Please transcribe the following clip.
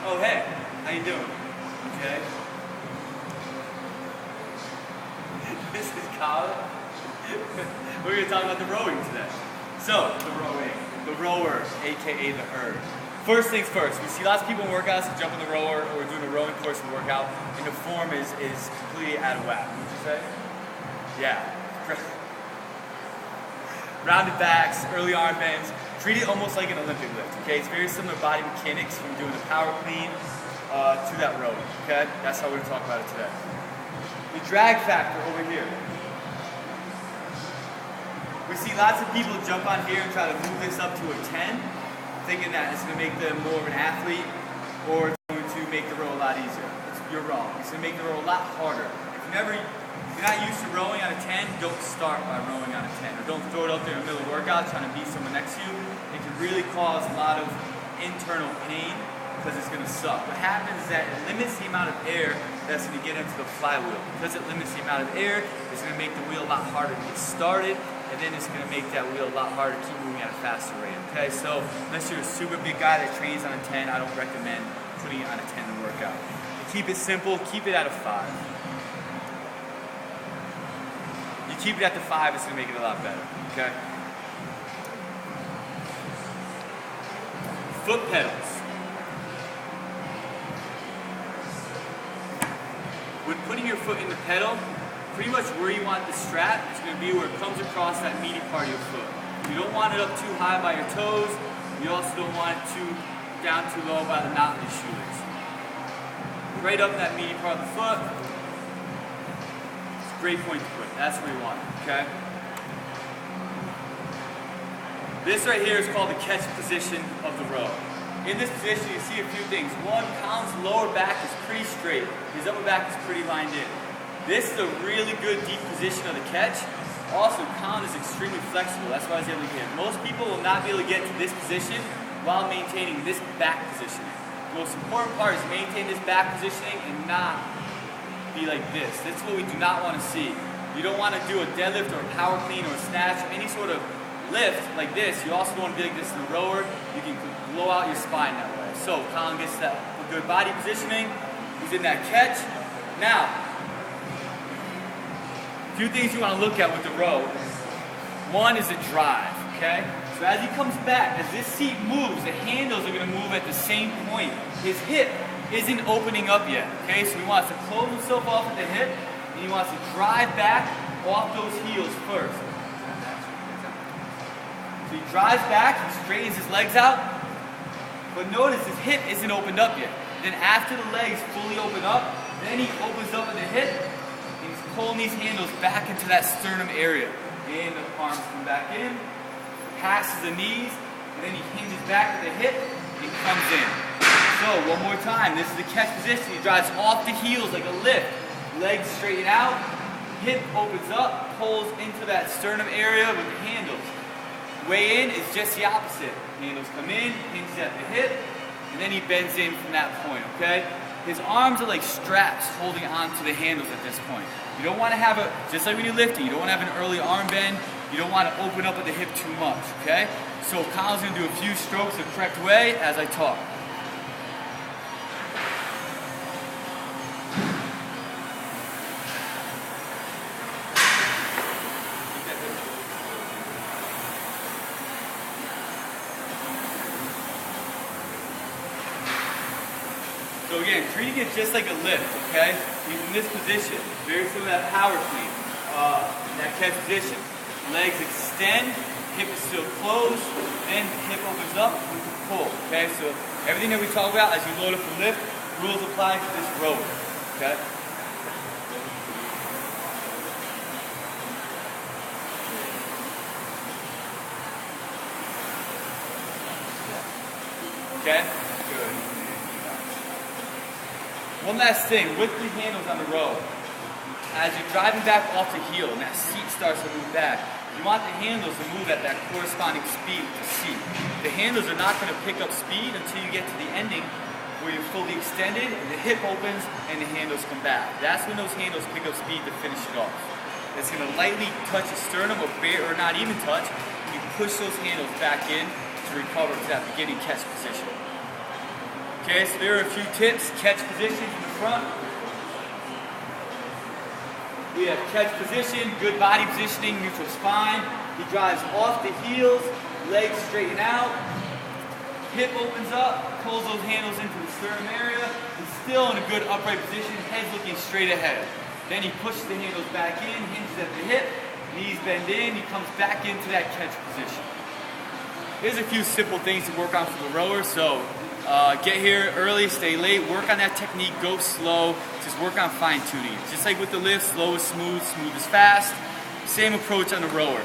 Oh, hey, how you doing? Okay. This is Colin. We're going to talk about the rowing today. So, the rower, aka the herd. First things first, we see lots of people in workouts that jump in the rower or doing a rowing course and workout, and the form is completely out of whack. What would you say? Yeah. Rounded backs, early arm bends. Treat it almost like an Olympic lift, okay? It's very similar body mechanics from doing the power clean to that rowing, okay? That's how we're gonna talk about it today. The drag factor over here. We see lots of people jump on here and try to move this up to a 10, thinking that it's gonna make them more of an athlete or it's going to make the row a lot easier. You're wrong. It's gonna make the row a lot harder. If you're not used to rowing on a 10, don't start by rowing on a 10. Or don't throw it up there in the middle of the workout trying to beat someone next to you. It can really cause a lot of internal pain because it's going to suck. What happens is that it limits the amount of air that's going to get into the flywheel. Because it limits the amount of air, it's going to make the wheel a lot harder to get started, and then it's going to make that wheel a lot harder to keep moving at a faster rate. Okay, so unless you're a super big guy that trains on a 10, I don't recommend putting it on a 10 to work out. Keep it simple, keep it at a 5. Keep it at the 5, it's going to make it a lot better, okay? Foot pedals. When putting your foot in the pedal, pretty much where you want the strap is going to be where it comes across that meaty part of your foot. You don't want it up too high by your toes. You also don't want it down too low by the knot in your shoelace. Right up that meaty part of the foot. Great point to put. That's where you want it, okay? This right here is called the catch position of the row. In this position, you see a few things. One, Colin's lower back is pretty straight. His upper back is pretty lined in. This is a really good deep position of the catch. Also, Colin is extremely flexible. That's why he's able to get it. Most people will not be able to get to this position while maintaining this back positioning. The most important part is maintain this back positioning and not be like this. That's what we do not want to see. You don't want to do a deadlift or a power clean or a snatch or any sort of lift like this. You also don't want to be like this in the rower. You can blow out your spine that way. So Colin gets that good body positioning. He's in that catch. Now, a few things you want to look at with the row. One is the drive, okay? So as he comes back, as this seat moves, the handles are going to move at the same point. His hip isn't opening up yet, okay? So he wants to close himself off at the hip, and he wants to drive back off those heels first. So he drives back, he straightens his legs out, but notice his hip isn't opened up yet. Then after the legs fully open up, then he opens up at the hip, and he's pulling these handles back into that sternum area. And the arms come back in, passes the knees, and then he hinges back at the hip, and comes in. So, one more time, this is the catch position. He drives off the heels like a lift. Legs straighten out, hip opens up, pulls into that sternum area with the handles. Way in is just the opposite. Handles come in, hinges at the hip, and then he bends in from that point, okay? His arms are like straps holding on to the handles at this point. You don't want to have a, just like when you're lifting, you don't want to have an early arm bend. You don't want to open up at the hip too much, okay? So Colin's going to do a few strokes the correct way as I talk. So again, treating it just like a lift, okay? He's in this position, very similar to that power clean, that catch position. Legs extend, hip is still closed, then the hip opens up with the pull, okay? So everything that we talk about as you load up the lift, rules apply to this rower, okay? Okay? Good. One last thing, with the handles on the row, as you're driving back off the heel and that seat starts to move back, you want the handles to move at that corresponding speed with the seat. The handles are not going to pick up speed until you get to the ending where you're fully extended and the hip opens and the handles come back. That's when those handles pick up speed to finish it off. It's going to lightly touch the sternum or not even touch, and you push those handles back in to recover to that beginning catch position. Okay, so there are a few tips. Catch position in the front. We have catch position, good body positioning, neutral spine. He drives off the heels, legs straighten out, hip opens up, pulls those handles into the sternum area. He's still in a good upright position, head's looking straight ahead. Then he pushes the handles back in, hinges at the hip, knees bend in, he comes back into that catch position. Here's a few simple things to work on for the rower. So get here early, stay late, work on that technique, go slow, just work on fine tuning. Just like with the lift, slow is smooth, smooth is fast. Same approach on the rower.